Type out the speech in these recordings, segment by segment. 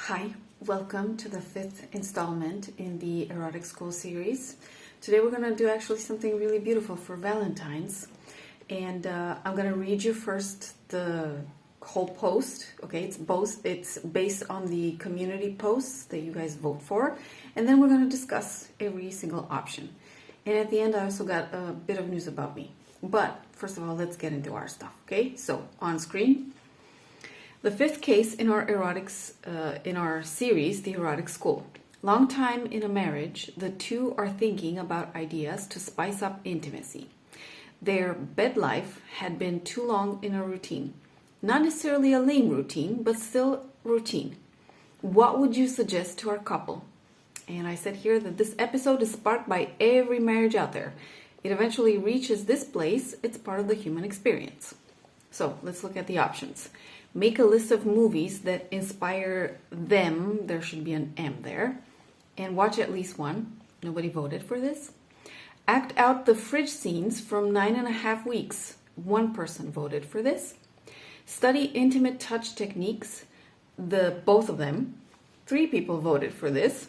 Hi, welcome to the 5th installment in the Erotic School series. Today we're going to do actually something really beautiful for Valentine's. And I'm going to read you first the whole post. Okay, it's based on the community posts that you guys vote for. And then we're going to discuss every single option. And at the end, I also got a bit of news about me. But first of all, let's get into our stuff. Okay, so on screen. The 5th case in our series, The Erotic School. Long time in a marriage, the two are thinking about ideas to spice up intimacy. Their bed life had been too long in a routine. Not necessarily a lame routine, but still routine. What would you suggest to our couple? And I said here that this episode is sparked by every marriage out there. It eventually reaches this place. It's part of the human experience. So let's look at the options. Make a list of movies that inspire them. There should be an M there. And watch at least one. Nobody voted for this. Act out the fridge scenes from 9.5 weeks. One person voted for this. Study intimate touch techniques. Both of them. 3 people voted for this.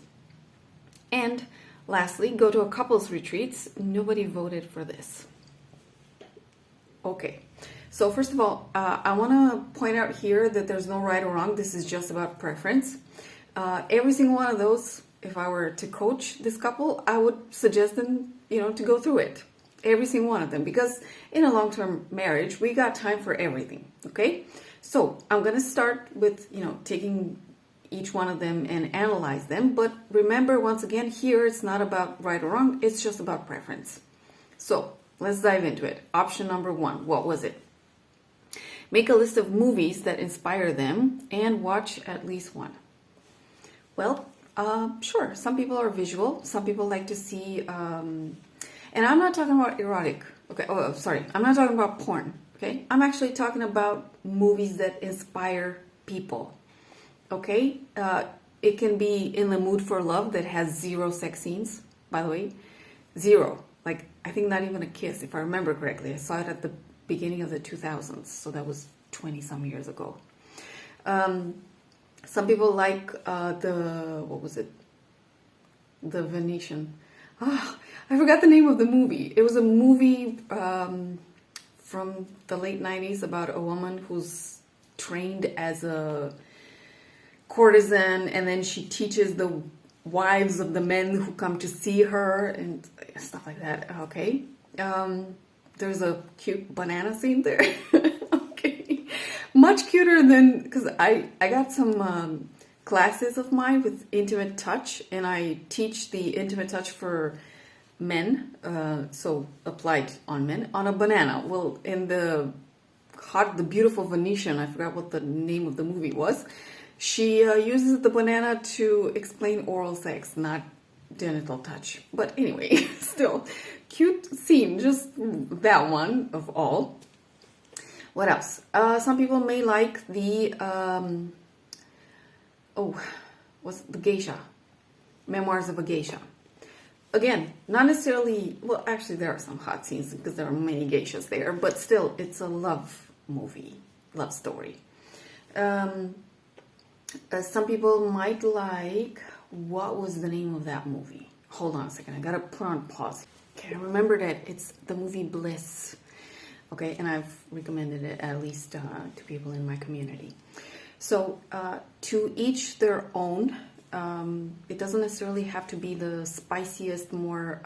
And lastly, go to a couples retreats. Nobody voted for this. Okay. So first of all, I want to point out here that there's no right or wrong. This is just about preference. Every single one of those, if I were to coach this couple, I would suggest them, to go through it. Every single one of them. Because in a long-term marriage, we got time for everything. Okay? So I'm going to start with, taking each one of them and analyze them. But remember, once again, here it's not about right or wrong. It's just about preference. So let's dive into it. Option number 1. What was it? Make a list of movies that inspire them and watch at least one. Well, sure. Some people are visual. Some people like to see, and I'm not talking about erotic. Okay. Oh, sorry. I'm not talking about porn. Okay. I'm actually talking about movies that inspire people. Okay. It can be In the Mood for Love that has 0 sex scenes, by the way. 0. Like, I think not even a kiss, if I remember correctly. I saw it at the beginning of the 2000s, so that was 20 some years ago. Some people like the Venetian. I forgot the name of the movie. It was a movie from the late 90s about a woman who's trained as a courtesan, and then she teaches the wives of the men who come to see her and stuff like that. Okay. There's a cute banana scene there. Okay. Much cuter than, because I got some classes of mine with intimate touch, and I teach the intimate touch for men, so applied on men, on a banana. Well, in the beautiful Venetian, I forgot what the name of the movie was, she uses the banana to explain oral sex, not genital touch. But anyway, still cute scene, just that one of all. What else? Some people may like the what's the geisha, Memoirs of a Geisha. Again, not necessarily, well, actually there are some hot scenes because there are many geishas there, but still it's a love movie, love story. Some people might like, what was the name of that movie? Hold on a second, I gotta put on pause. Okay, I remember that it's the movie Bliss. Okay, and I've recommended it at least to people in my community. So, to each their own. It doesn't necessarily have to be the spiciest, more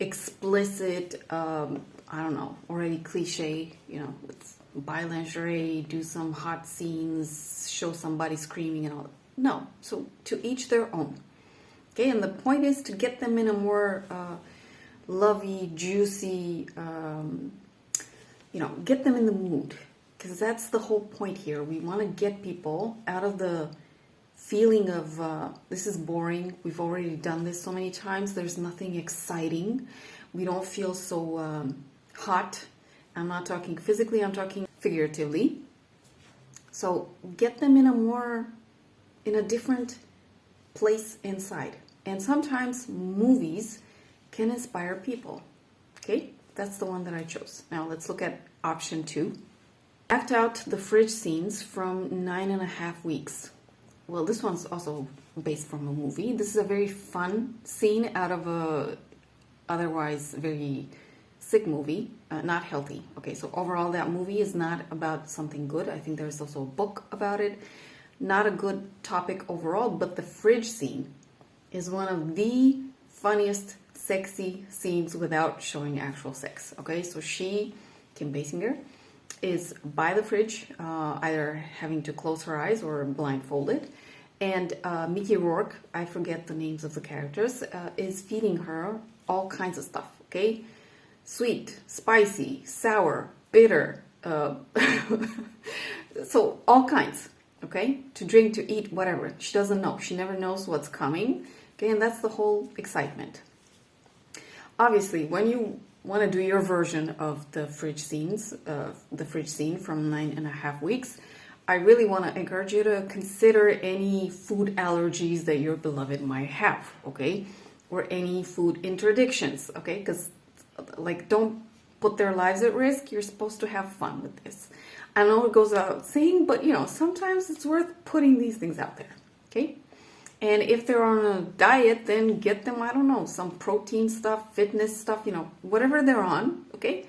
explicit, I don't know, already cliche, with buy lingerie, do some hot scenes, show somebody screaming and all. No, so to each their own. Okay, and the point is to get them in a more lovey, juicy, get them in the mood. Because that's the whole point here. We want to get people out of the feeling of, this is boring. We've already done this so many times. There's nothing exciting. We don't feel so hot. I'm not talking physically, I'm talking figuratively. So get them in a different place inside. And sometimes movies can inspire people. Okay, that's the one that I chose. Now let's look at option 2. Act out the fridge scenes from 9.5 weeks. well, this one's also based from a movie. This is a very fun scene out of a otherwise very sick movie, not healthy. Okay, so overall that movie is not about something good. I think there's also a book about it. Not a good topic overall, but the fridge scene is one of the funniest sexy scenes without showing actual sex. Okay, so Kim Basinger, is by the fridge, either having to close her eyes or blindfolded, and Mickey Rourke, I forget the names of the characters, is feeding her all kinds of stuff. Okay, sweet, spicy, sour, bitter, so all kinds. Okay, to drink, to eat, whatever. She doesn't know. She never knows what's coming. Okay, and that's the whole excitement. Obviously, when you want to do your version of the fridge scene from 9.5 weeks, I really want to encourage you to consider any food allergies that your beloved might have, okay? Or any food interdictions, okay? Because, like, don't put their lives at risk. You're supposed to have fun with this. I know it goes without saying, but, you know, sometimes it's worth putting these things out there, okay? And if they're on a diet, then get them, I don't know, some protein stuff, fitness stuff, you know, whatever they're on, okay?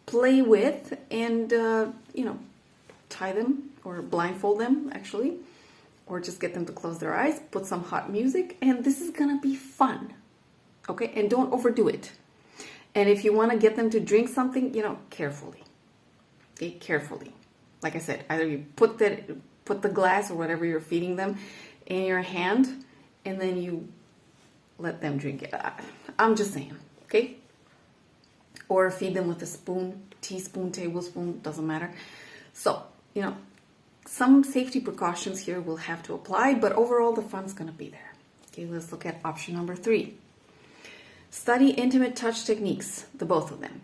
Play with and, you know, tie them or blindfold them, actually. Or just get them to close their eyes, put some hot music, and this is going to be fun, okay? And don't overdo it. And if you want to get them to drink something, you know, carefully, okay? Carefully. Like I said, either you put the glass or whatever you're feeding them in your hand, and then you let them drink it. I'm just saying, okay? Or feed them with a spoon, teaspoon, tablespoon, doesn't matter. So, you know, some safety precautions here will have to apply, but overall the fun's gonna be there. Okay, let's look at option number 3. Study intimate touch techniques, the both of them.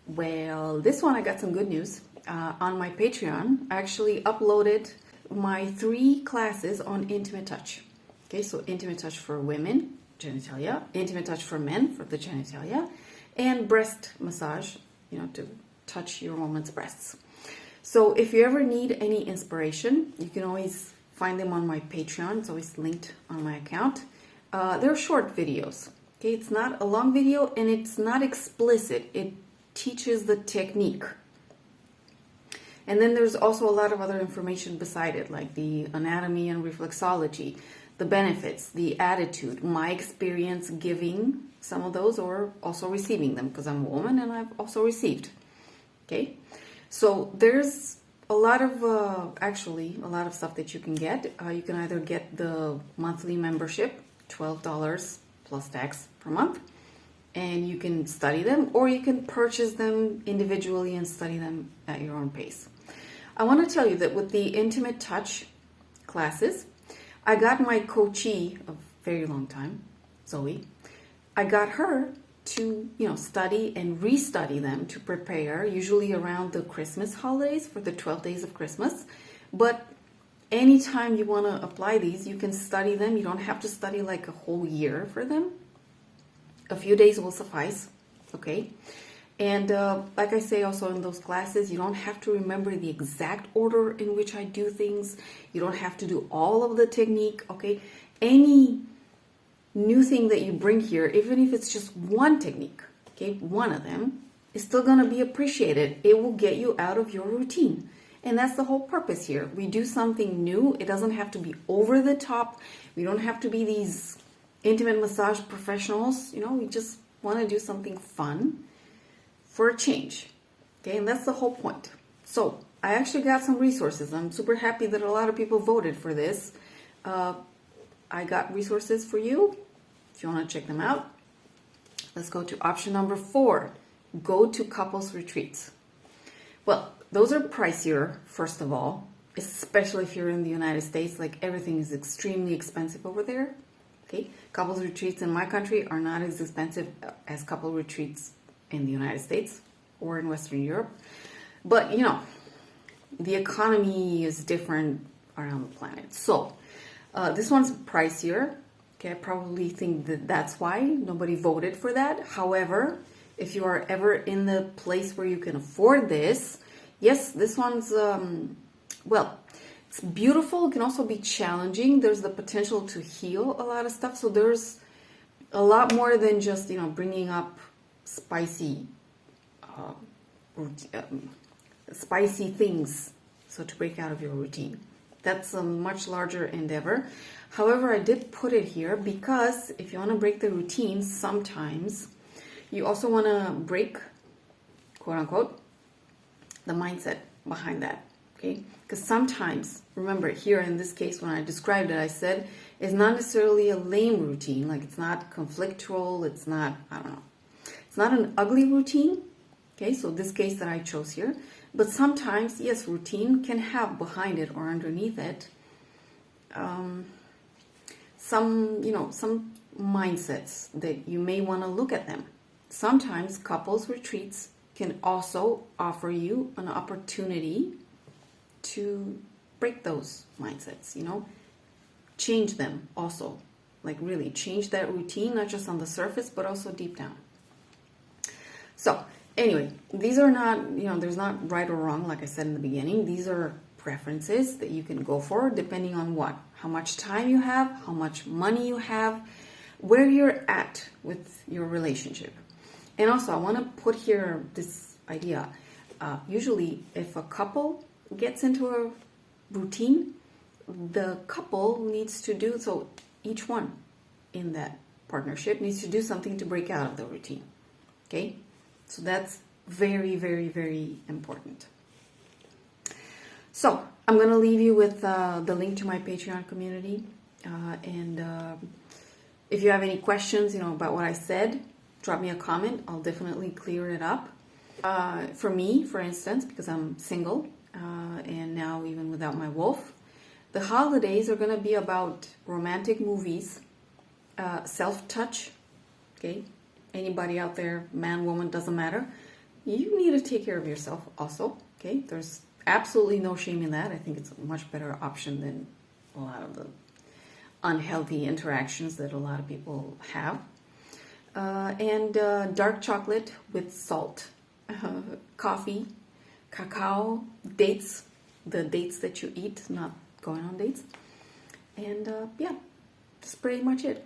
Well, this one I got some good news. On my Patreon, I actually uploaded my 3 classes on intimate touch. Okay, so intimate touch for women, genitalia, intimate touch for men, for the genitalia, and breast massage, you know, to touch your woman's breasts. So if you ever need any inspiration, you can always find them on my Patreon. It's always linked on my account. They're short videos. Okay, it's not a long video and it's not explicit. It teaches the technique. And then there's also a lot of other information beside it, like the anatomy and reflexology, the benefits, the attitude, my experience giving some of those or also receiving them, because I'm a woman and I've also received. Okay, so there's a lot of, actually, a lot of stuff that you can get. You can either get the monthly membership, $12 plus tax per month, and you can study them, or you can purchase them individually and study them at your own pace. I want to tell you that with the intimate touch classes, I got my coachee of a very long time, Zoe. I got her to, you know, study and restudy them to prepare, usually around the Christmas holidays for the 12 days of Christmas. But anytime you want to apply these, you can study them. You don't have to study like a whole year for them. A few days will suffice, okay? And like I say also in those classes, you don't have to remember the exact order in which I do things. You don't have to do all of the technique, okay? Any new thing that you bring here, even if it's just one technique, okay, one of them, is still going to be appreciated. It will get you out of your routine. And that's the whole purpose here. We do something new. It doesn't have to be over the top. We don't have to be these intimate massage professionals. You know, we just want to do something fun for a change. Okay, and that's the whole point. So I actually got some resources. I'm super happy that a lot of people voted for this. I got resources for you if you want to check them out. Let's go to option number 4. Go to couples retreats. Well, those are pricier, first of all, especially if you're in the United States. Like, everything is extremely expensive over there. Okay, couples retreats in my country are not as expensive as couple retreats in the United States or in Western Europe. But, you know, the economy is different around the planet. So this one's pricier. Okay, I probably think that that's why nobody voted for that. However, if you are ever in the place where you can afford this, yes, this one's, well, It's beautiful. It can also be challenging. There's the potential to heal a lot of stuff. So there's a lot more than just, you know, bringing up spicy things, so to break out of your routine. That's a much larger endeavor. However, I did put it here because if you want to break the routine, sometimes you also want to break, quote unquote, the mindset behind that. Okay? Because sometimes, remember here in this case when I described it, I said it's not necessarily a lame routine. Like, it's not conflictual. It's not, I don't know. It's not an ugly routine. Okay, so this case that I chose here. But sometimes, yes, routine can have behind it or underneath it some mindsets that you may want to look at them. Sometimes couples retreats can also offer you an opportunity to break those mindsets, you know, change them also, like really change that routine, not just on the surface, but also deep down. So anyway, these are not, you know, there's not right or wrong, like I said in the beginning. These are preferences that you can go for depending on what, how much time you have, how much money you have, where you're at with your relationship. And also I want to put here this idea. Usually if a couple gets into a routine, the couple needs to do, so each one in that partnership needs to do something to break out of the routine. Okay? So that's very, very, very important. So I'm going to leave you with the link to my Patreon community. If you have any questions, you know, about what I said, drop me a comment. I'll definitely clear it up. For me, for instance, because I'm single, and now even without my wolf, the holidays are going to be about romantic movies, self-touch, okay? Anybody out there, man, woman, doesn't matter. You need to take care of yourself also, okay? There's absolutely no shame in that. I think it's a much better option than a lot of the unhealthy interactions that a lot of people have. And dark chocolate with salt, coffee, cacao, dates, the dates that you eat, not going on dates. And yeah, that's pretty much it.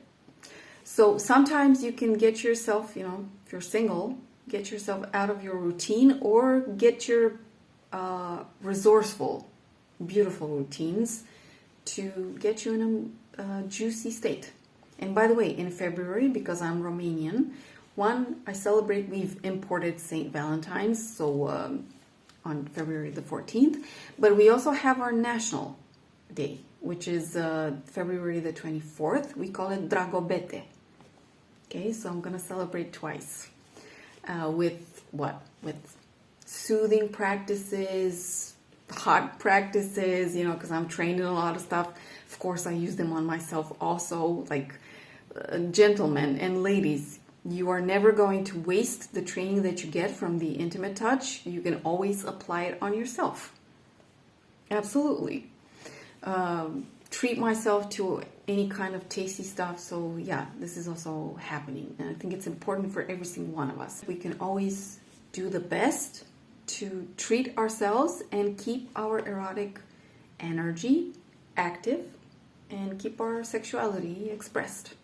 So sometimes you can get yourself, you know, if you're single, get yourself out of your routine or get your resourceful, beautiful routines to get you in a juicy state. And by the way, in February, because I'm Romanian, we've imported St. Valentine's, so on February the 14th, but we also have our national day, which is February the 24th. We call it Dragobete. Okay, so I'm going to celebrate twice with what? With soothing practices, hot practices, you know, because I'm trained in a lot of stuff. Of course, I use them on myself also, like gentlemen and ladies. You are never going to waste the training that you get from the intimate touch. You can always apply it on yourself. Absolutely. Treat myself to any kind of tasty stuff. So yeah, this is also happening. And I think it's important for every single one of us. We can always do the best to treat ourselves and keep our erotic energy active and keep our sexuality expressed.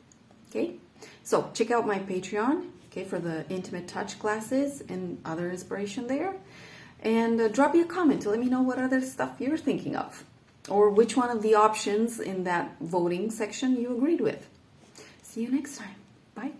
Okay? So check out my Patreon, okay, for the intimate touch classes and other inspiration there. And drop me a comment to let me know what other stuff you're thinking of, or which one of the options in that voting section you agreed with. See you next time. Bye.